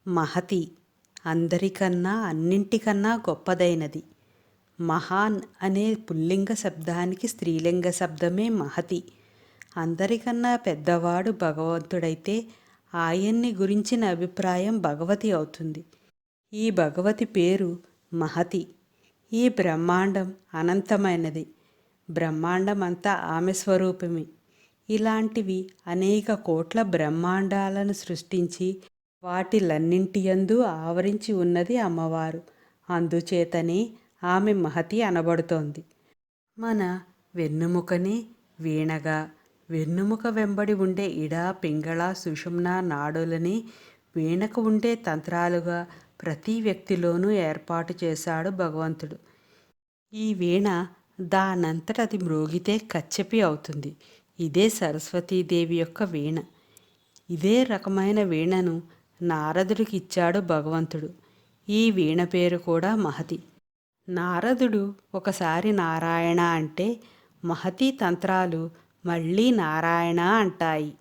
మహతి అందరికన్నా అన్నింటికన్నా గొప్పదైనది. మహాన్ అనే పుల్లింగ శబ్దానికి స్త్రీలింగ శబ్దమే మహతి. అందరికన్నా పెద్దవాడు భగవంతుడైతే ఆయన్ని గురించిన అభిప్రాయం భగవతి అవుతుంది. ఈ భగవతి పేరు మహతి. ఈ బ్రహ్మాండం అనంతమైనది. బ్రహ్మాండమంతా ఆమె స్వరూపమే. ఇలాంటివి అనేక కోట్ల బ్రహ్మాండాలను సృష్టించి వాటిలన్నింటియందు ఆవరించి ఉన్నది అమ్మవారు. అందుచేతనే ఆమె మహతి అనబడుతోంది. మన వెన్నుముకనే వీణగా, వెన్నుముక వెంబడి ఉండే ఇడ, పింగళ, సుషుమ్న నాడులని వీణకు ఉండే తంత్రాలుగా ప్రతి వ్యక్తిలోనూ ఏర్పాటు చేశాడు భగవంతుడు. ఈ వీణ దానంతట అది మ్రోగితే కచ్చెపి అవుతుంది. ఇదే సరస్వతీదేవి యొక్క వీణ. ఇదే రకమైన వీణను నారదుడికి ఇచ్చాడు భగవంతుడు. ఈ వీణ పేరు కూడా మహతి. నారదుడు ఒకసారి నారాయణ అంటే మహతి తంత్రాలు మళ్ళీ నారాయణ అంటాయి.